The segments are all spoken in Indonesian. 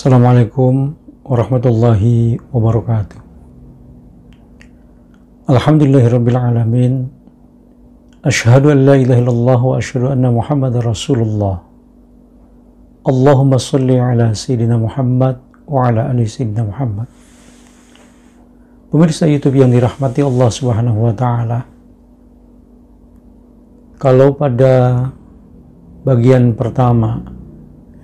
Assalamualaikum warahmatullahi wabarakatuh. Alhamdulillahirabbil alamin. Asyhadu an la ilaha illallah wa asyhadu anna Muhammadar Rasulullah. Allahumma shalli ala sayyidina Muhammad wa ala ali sayyidina Muhammad. Pemirsa YouTube yang dirahmati Allah Subhanahu wa taala. Kalau pada bagian pertama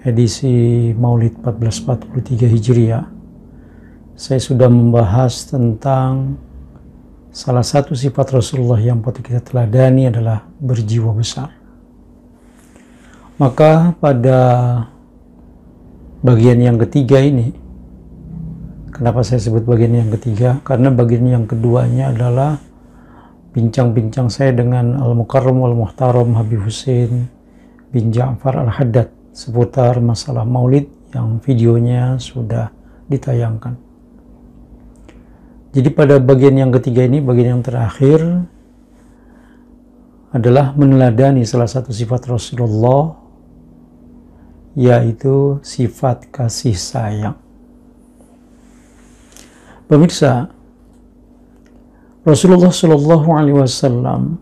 edisi Maulid 1443 Hijriah, saya sudah membahas tentang salah satu sifat Rasulullah yang patut kita teladani adalah berjiwa besar. Maka pada bagian yang ketiga ini, kenapa saya sebut bagian yang ketiga? Karena bagian yang keduanya adalah bincang-bincang saya dengan Al-Mukarram Wal-Muhtaram Habib Hussein bin Ja'far Al-Haddad seputar masalah maulid yang videonya sudah ditayangkan. Jadi pada bagian yang ketiga ini, bagian yang terakhir adalah meneladani salah satu sifat Rasulullah, yaitu sifat kasih sayang. Pemirsa, Rasulullah Shallallahu Alaihi Wasallam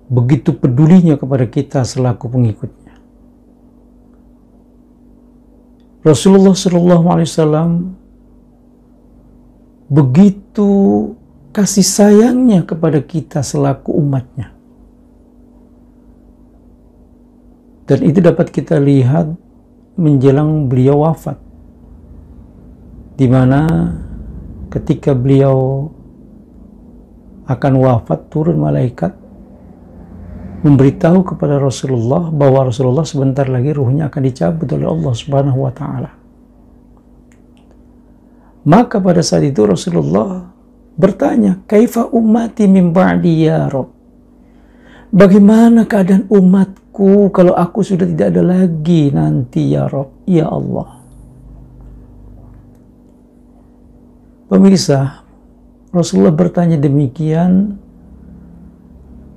begitu pedulinya kepada kita selaku pengikutnya. Rasulullah Shallallahu Alaihi Wasallam begitu kasih sayangnya kepada kita selaku umatnya. Dan itu dapat kita lihat menjelang beliau wafat, di mana ketika beliau akan wafat, turun malaikat memberitahu kepada Rasulullah bahwa Rasulullah sebentar lagi ruhnya akan dicabut oleh Allah Subhanahu wa taala. Maka pada saat itu Rasulullah bertanya, "Kaifa ummati min ba'di ya Rabb?" Bagaimana keadaan umatku kalau aku sudah tidak ada lagi nanti ya Rabb, ya Allah. Pemirsa, Rasulullah bertanya demikian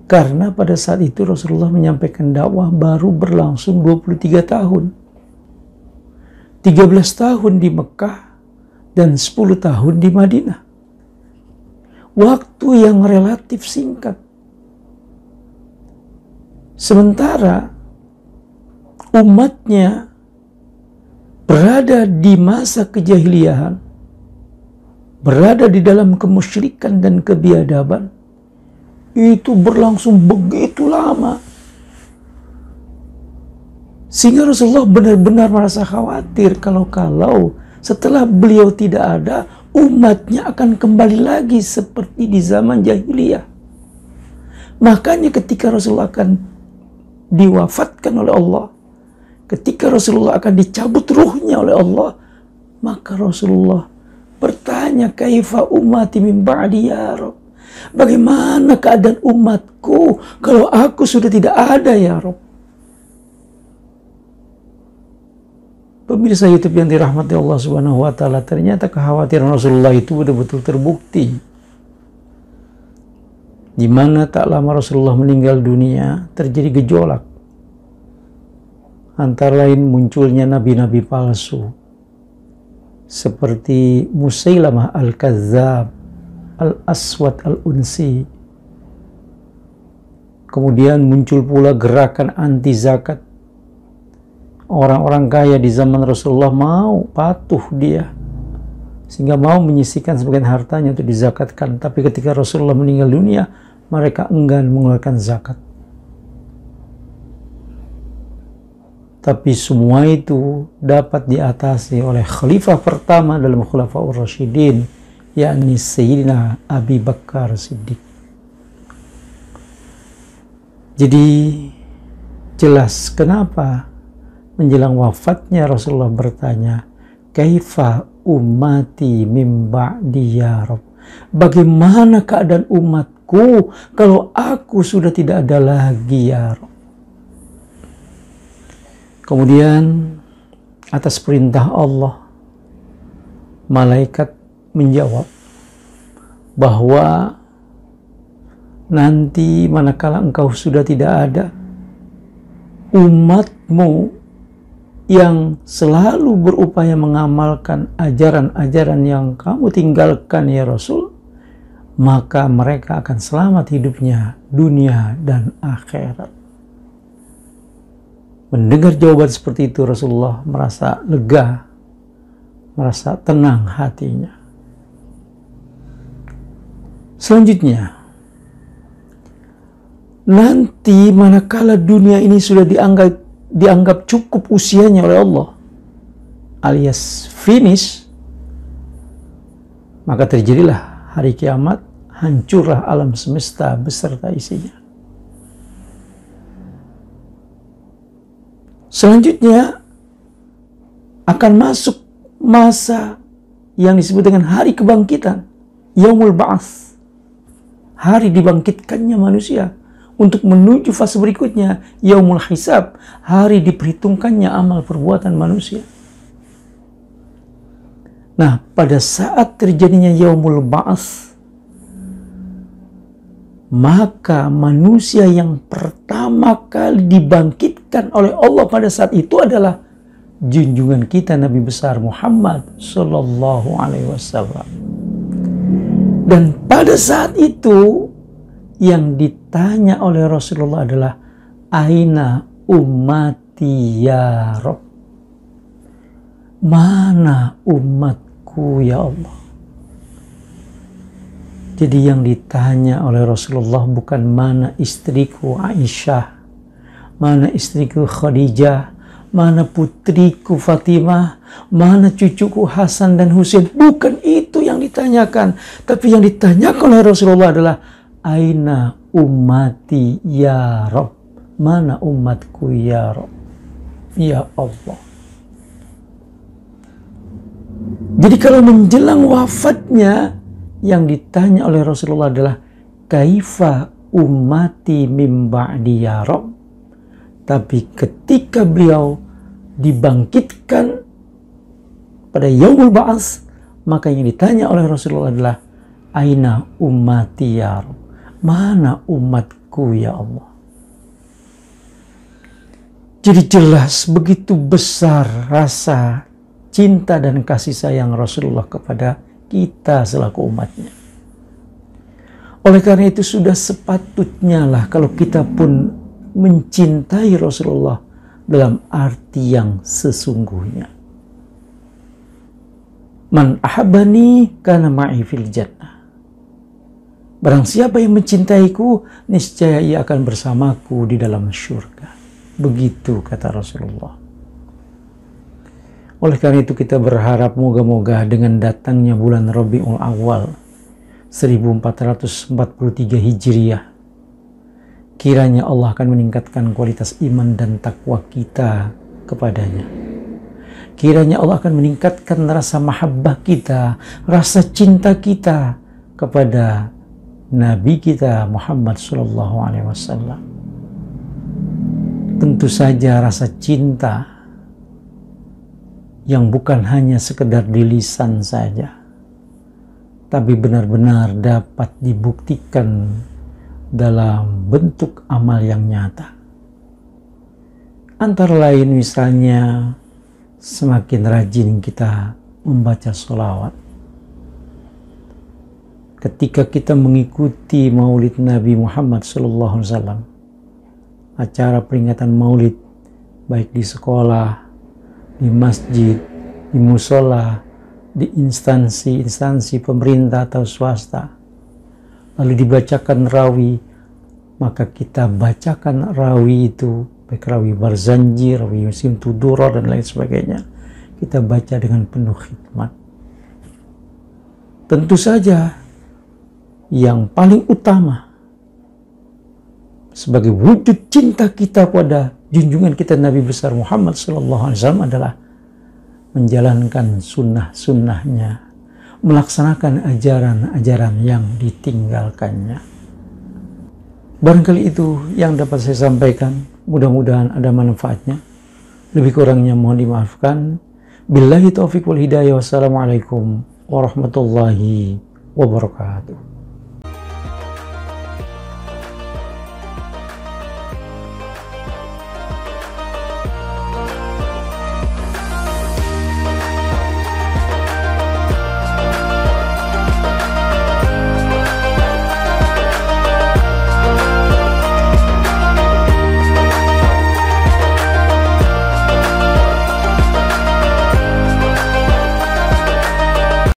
karena pada saat itu Rasulullah menyampaikan dakwah baru berlangsung 23 tahun. 13 tahun di Mekah dan 10 tahun di Madinah. Waktu yang relatif singkat. Sementara umatnya berada di masa kejahiliahan, berada di dalam kemusyrikan dan kebiadaban, itu berlangsung begitu lama. Sehingga Rasulullah benar-benar merasa khawatir kalau setelah beliau tidak ada, umatnya akan kembali lagi seperti di zaman jahiliyah. Makanya ketika Rasulullah akan diwafatkan oleh Allah, ketika Rasulullah akan dicabut ruhnya oleh Allah, maka Rasulullah bertanya, "Kaifa ummati min ba'di ya Rabb?" Bagaimana keadaan umatku kalau aku sudah tidak ada ya Rabb? Pemirsa YouTube yang dirahmati Allah Subhanahu wa taala, ternyata kekhawatiran Rasulullah itu betul-betul terbukti. Di mana tak lama Rasulullah meninggal dunia, terjadi gejolak. Antara lain munculnya nabi-nabi palsu seperti Musailamah Al-Kadzdzab, Al-Aswad Al-Unsi. Kemudian muncul pula gerakan anti zakat. Orang-orang kaya di zaman Rasulullah mau patuh dia, sehingga mau menyisihkan sebagian hartanya untuk dizakatkan. Tapi ketika Rasulullah meninggal dunia, mereka enggan mengeluarkan zakat. Tapi semua itu dapat diatasi oleh khalifah pertama dalam Khulafaur Rasyidin, yakni Sayyidina Abi Bakar Siddiq. Jadi jelas kenapa menjelang wafatnya Rasulullah bertanya, "Kaifa ummati min ba'di ya Rabb?" Bagaimana keadaan umatku kalau aku sudah tidak ada lagi ya Rabb? Kemudian atas perintah Allah, malaikat menjawab bahwa nanti manakala engkau sudah tidak ada, umatmu yang selalu berupaya mengamalkan ajaran-ajaran yang kamu tinggalkan ya Rasul, maka mereka akan selamat hidupnya dunia dan akhirat. Mendengar jawaban seperti itu, Rasulullah merasa lega, merasa tenang hatinya. Selanjutnya, nanti manakala dunia ini sudah dianggap cukup usianya oleh Allah, alias finish, maka terjadilah hari kiamat, hancurlah alam semesta beserta isinya. Selanjutnya akan masuk masa yang disebut dengan hari kebangkitan, Yaumul Ba'ats, hari dibangkitkannya manusia, untuk menuju fase berikutnya, Yaumul Hisab, hari diperhitungkannya amal perbuatan manusia. Nah, pada saat terjadinya Yaumul Ba'ats, maka manusia yang pertama kali dibangkitkan oleh Allah pada saat itu adalah junjungan kita Nabi besar Muhammad Sallallahu Alaihi Wasallam. Dan pada saat itu yang ditanya oleh Rasulullah adalah, aina ummati ya Rabb, mana umatku ya Allah. Jadi yang ditanya oleh Rasulullah bukan mana istriku Aisyah, mana istriku Khadijah, mana putriku Fatimah, mana cucuku Hasan dan Husain. Bukan itu yang ditanyakan. Tapi yang ditanyakan oleh Rasulullah adalah, aina ummati ya Rabb, mana umatku ya Rabb, ya Allah. Jadi kalau menjelang wafatnya, yang ditanya oleh Rasulullah adalah, kaifa ummati min ba'di ya Rabb. Tapi ketika beliau dibangkitkan pada Yaumul Ba'ats, maka yang ditanya oleh Rasulullah adalah, aina ummati ya Rabb, mana umatku ya Allah. Jadi jelas begitu besar rasa cinta dan kasih sayang Rasulullah kepada kita selaku umatnya. Oleh karena itu sudah sepatutnya lah kalau kita pun mencintai Rasulullah dalam arti yang sesungguhnya. Man ahabbani kana ma'i fil jannah. Barang siapa yang mencintaiku, niscaya ia akan bersamaku di dalam syurga. Begitu kata Rasulullah. Oleh karena itu kita berharap moga-moga dengan datangnya bulan Rabiul Awal 1443 Hijriah, kiranya Allah akan meningkatkan kualitas iman dan takwa kita kepadanya. Kiranya Allah akan meningkatkan rasa mahabbah kita, rasa cinta kita kepada Nabi kita Muhammad Sallallahu Alaihi Wasallam. Tentu saja rasa cinta yang bukan hanya sekedar di lisan saja, tapi benar-benar dapat dibuktikan dalam bentuk amal yang nyata. Antara lain misalnya, semakin rajin kita membaca sholawat. Ketika kita mengikuti Maulid Nabi Muhammad SAW, acara peringatan Maulid baik di sekolah, di masjid, di musola, di instansi pemerintah atau swasta, lalu dibacakan rawi, maka kita bacakan rawi itu, baik rawi Barzanji, rawi Yusim Tudura dan lain sebagainya, kita baca dengan penuh khidmat. Tentu saja yang paling utama sebagai wujud cinta kita pada junjungan kita Nabi besar Muhammad SAW adalah menjalankan sunnah-sunnahnya, melaksanakan ajaran-ajaran yang ditinggalkannya. Barangkali itu yang dapat saya sampaikan. Mudah-mudahan ada manfaatnya. Lebih kurangnya mohon dimaafkan. Billahi taufiq wal hidayah. Wassalamualaikum warahmatullahi wabarakatuh.